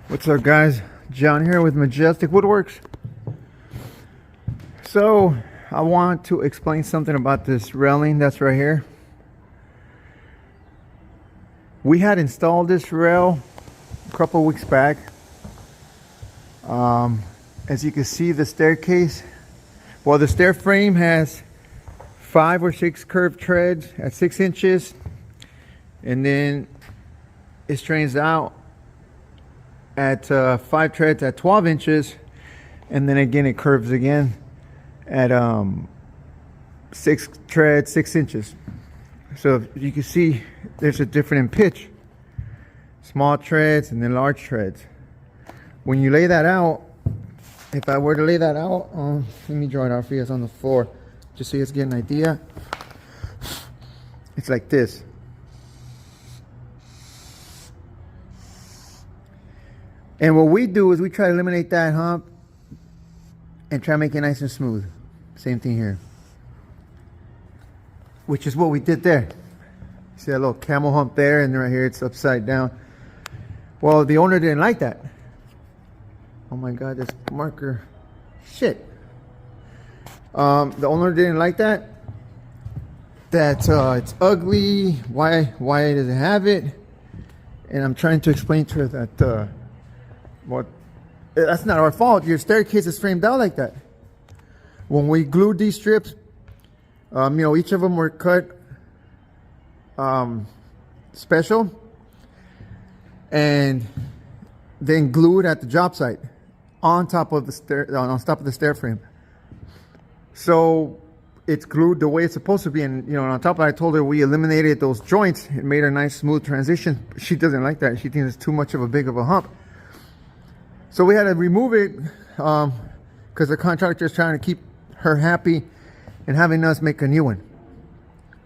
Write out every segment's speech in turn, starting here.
What's up, guys? John here with Majestic Woodworks. So I want to explain something about this railing that's right here. We had installed this rail a couple weeks back. As you can see, the staircase, well, the stair frame has 5 or 6 curved treads at 6 inches, and then it straightens out at 5 treads at 12 inches, and then again it curves again at 6 treads 6 inches. So you can see there's a difference in pitch, small treads and then large treads. When you lay that out, if I were to lay that out, let me draw it out for you guys on the floor just so you guys get an idea. It's like this. And what we do is we try to eliminate that hump and try to make it nice and smooth. Same thing here. Which is what we did there. See that little camel hump there, and right here it's upside down. Well, the owner didn't like that. Oh my God, this marker. Shit. The owner didn't like that. That it's ugly. Why does it have it? And I'm trying to explain to her that well, that's not our fault. Your staircase is framed out like that. When we glued these strips, each of them were cut special and then glued at the job site on top of the stair frame. So it's glued the way it's supposed to be, and on top of that, I told her we eliminated those joints. It made a nice smooth transition. She doesn't like that. She thinks it's too much of a big of a hump. So we had to remove it because the contractor is trying to keep her happy and having us make a new one.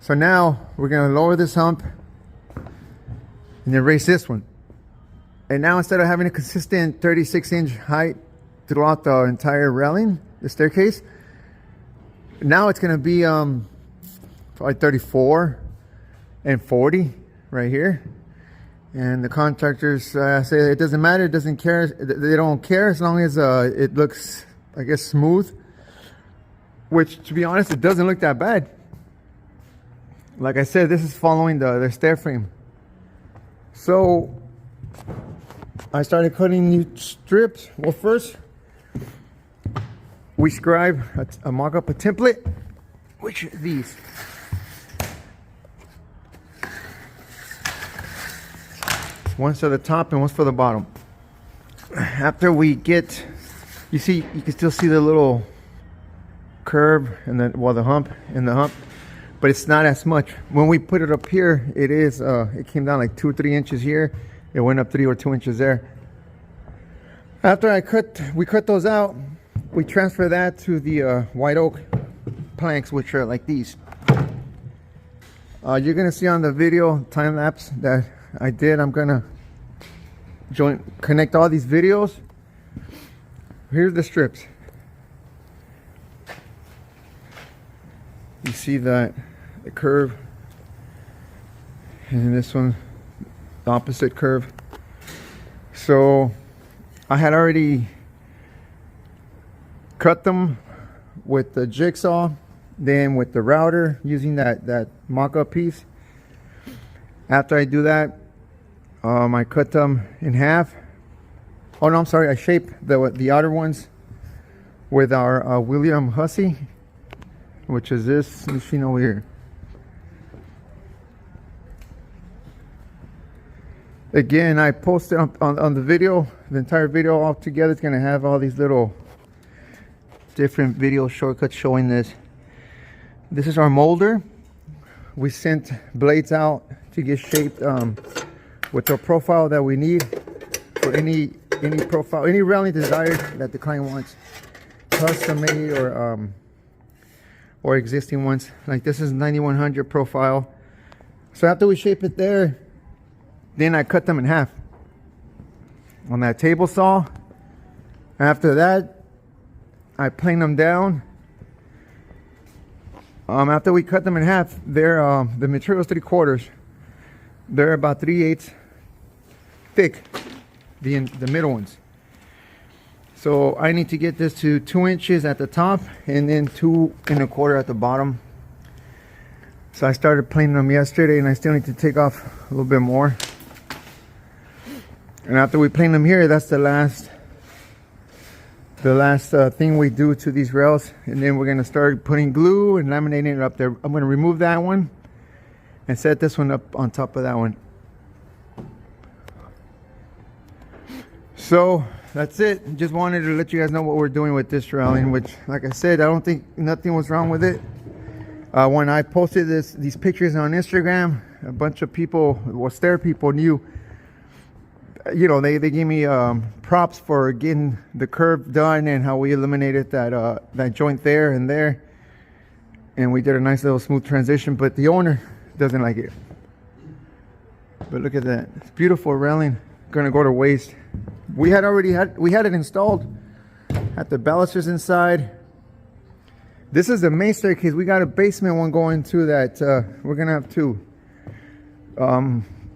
So now we're going to lower this hump and then raise this one. And now instead of having a consistent 36-inch height throughout the entire railing, the staircase, now it's going to be probably 34 and 40 right here. And the contractors say it doesn't matter, it doesn't care, they don't care as long as it looks, I guess, smooth. Which, to be honest, it doesn't look that bad. Like I said, this is following the stair frame. So I started cutting new strips. Well, first we scribe a mock-up a template, which are these. One's for the top and one's for the bottom. After we get, you can still see the little curve and the hump in the hump, but it's not as much. When we put it up here, it came down like 2 or 3 inches here. It went up 3 or 2 inches there. After we cut those out, we transfer that to the white oak planks, which are like these. You're gonna see on the video time lapse that I did. I'm gonna connect all these videos. Here's the strips. You see that the curve, and this one, the opposite curve. So I had already cut them with the jigsaw, then with the router using that mock-up piece. After I do that, I cut them in half. Oh no, I'm sorry, I shaped the outer ones with our William Hussey, which is this machine over here. Again, I posted on the video, the entire video all together. It's gonna have all these little different video shortcuts showing this. This is our molder. We sent blades out to get shaped with the profile that we need for any profile, any railing desired that the client wants, custom made or existing ones. Like this is 9100 profile. So after we shape it there, then I cut them in half on that table saw. After that, I plane them down. After we cut them in half, they're the material's 3/4. They're about 3/8 thick. the middle ones. So I need to get this to 2 inches at the top and then 2 1/4 at the bottom. So I started planing them yesterday, and I still need to take off a little bit more. And after we plane them here, that's the last thing we do to these rails, and then we're gonna start putting glue and laminating it up there. I'm gonna remove that one and set this one up on top of that one. So that's it. Just wanted to let you guys know what we're doing with this railing, which, like I said, I don't think nothing was wrong with it. When I posted these pictures on Instagram, a bunch of people, well, stair people knew, you know, they gave me props for getting the curve done and how we eliminated that joint there and there, and we did a nice little smooth transition. But the owner doesn't like it. But look at that, it's beautiful railing, gonna go to waste. We had it installed, had the balusters inside. This is the main staircase. We got a basement one going to that we're gonna have to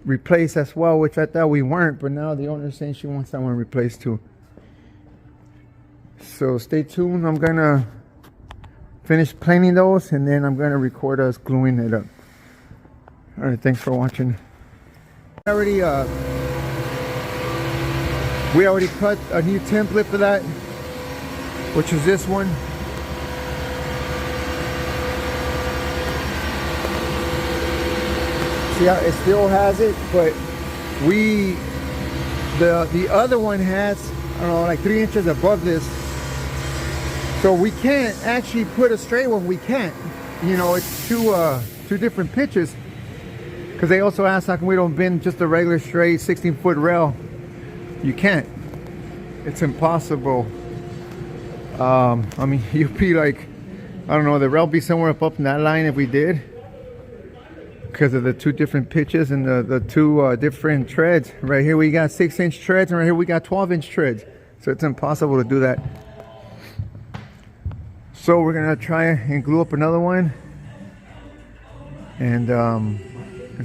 replace as well, which I thought we weren't, but now the owner's saying she wants that one replaced too. So stay tuned. I'm gonna finish planing those, and then I'm gonna record us gluing it up. All right, thanks for watching. We already cut a new template for that, which is this one. See how it still has it, but the other one has, I don't know, like 3 inches above this. So we can't actually put a straight one. We can't. You know, it's two different pitches. Because they also asked how come we don't bend just a regular straight 16-foot rail. You can't. It's impossible. I mean, you'd be like, I don't know, the rail be somewhere up in that line if we did, because of the two different pitches and the two different treads. Right here we got 6-inch treads, and right here we got 12-inch treads. So it's impossible to do that. So we're gonna try and glue up another one, and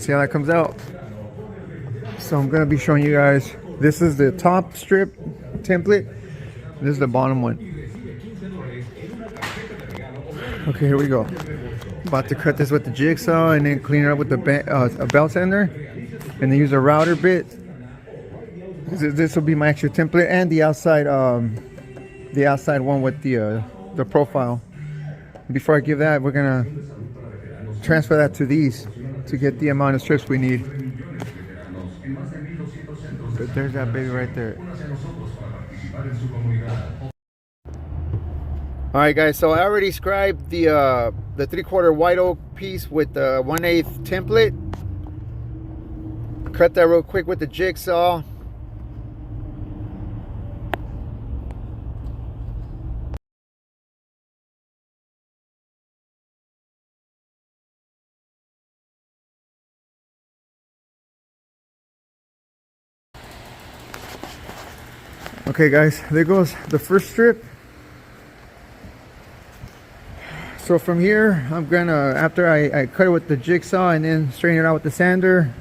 see how that comes out. So I'm gonna be showing you guys. This is the top strip template. This is the bottom one. Okay, here we go. About to cut this with the jigsaw and then clean it up with a belt sander, and then use a router bit. This will be my extra template, and the outside one with the profile. Before I give that, we're gonna transfer that to these to get the amount of strips we need. But there's that baby right there. All right, guys. So I already scribed the 3/4 white oak piece with the 1/8 template. Cut that real quick with the jigsaw. Okay, guys, there goes the first strip. So from here, I'm gonna, after I cut it with the jigsaw and then straighten it out with the sander,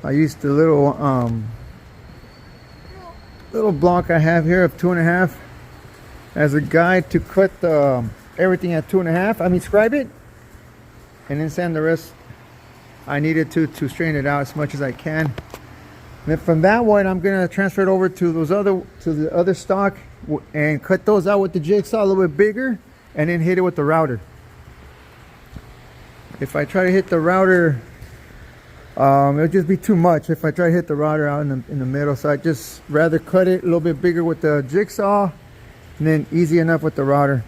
I used the little block I have here of 2.5 as a guide to cut everything at 2.5. I mean, scribe it and then sand the rest. I needed to straighten it out as much as I can. And then from that one, I'm gonna transfer it over to the other stock and cut those out with the jigsaw a little bit bigger, and then hit it with the router. If I try to hit the router, it'll just be too much if I try to hit the router out in the middle. So I just rather cut it a little bit bigger with the jigsaw, and then easy enough with the router.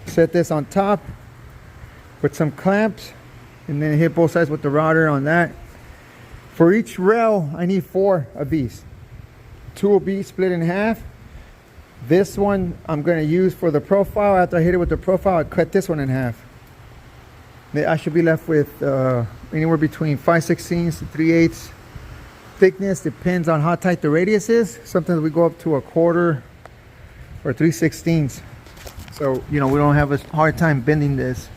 Set this on top with some clamps, and then hit both sides with the router on that. For each rail, I need 4 of these. 2 will be split in half. This one I'm going to use for the profile. After I hit it with the profile, I cut this one in half. I should be left with anywhere between 5/16 to 3/8 thickness. Depends on how tight the radius is. Sometimes we go up to 1/4 or 3/16. So, you know, we don't have a hard time bending this.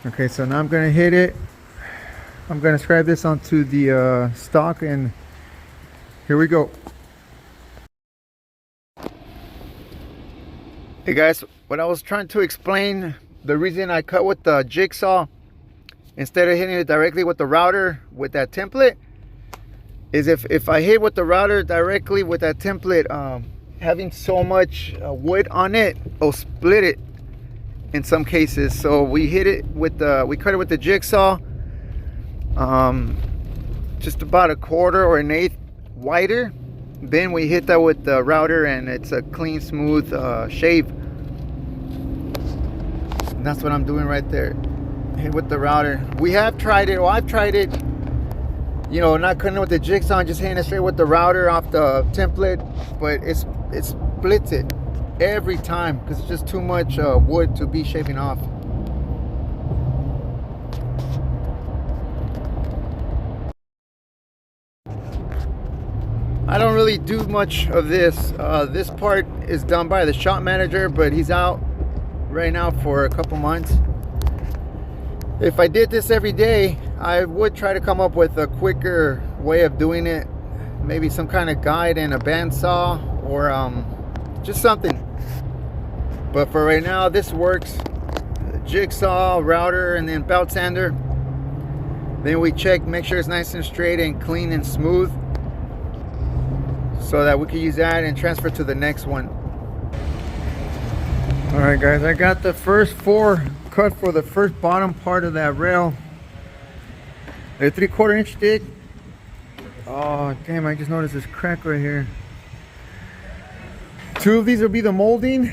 Okay, so now I'm going to hit it. I'm going to scribe this onto the stock and Here we go. Hey guys, what I was trying to explain, the reason I cut with the jigsaw instead of hitting it directly with the router with that template is if I hit with the router directly with that template, having so much wood on it, it'll split it in some cases. So we cut it with the jigsaw, just about a quarter or an eighth wider. Then we hit that with the router and it's a clean, smooth shave. And that's what I'm doing right there. Hit with the router. We have tried it, or I've tried it, you know, not cutting it with the jigsaw and just hitting it straight with the router off the template, but it splits it every time because it's just too much wood to be shaving off. I don't really do much of this. This part is done by the shop manager, but he's out right now for a couple months. If I did this every day, I would try to come up with a quicker way of doing it. Maybe some kind of guide and a bandsaw or just something. But for right now, this works. Jigsaw, router, and then belt sander. Then we check, make sure it's nice and straight and clean and smooth, so that we can use that and transfer to the next one. All right guys, I got the first 4 cut for the first bottom part of that rail. They're 3/4 inch thick. Oh damn, I just noticed this crack right here. 2 of these will be the molding,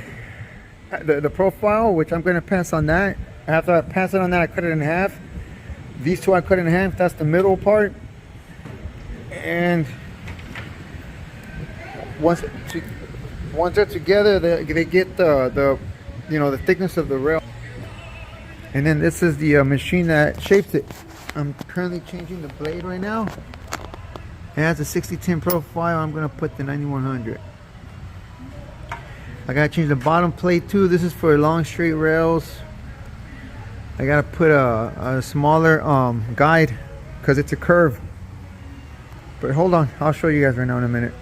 the profile, which I'm going to pass on that. After I pass it on that, I cut it in half. These 2 I cut in half. That's the middle part. And once they're together, they get the you know, the thickness of the rail. And then this is the machine that shapes it. I'm currently changing the blade right now. It has a 6010 profile. I'm gonna put the 9100. I gotta change the bottom plate too. This is for long straight rails. I gotta put a smaller guide because it's a curve. But hold on, I'll show you guys right now in a minute.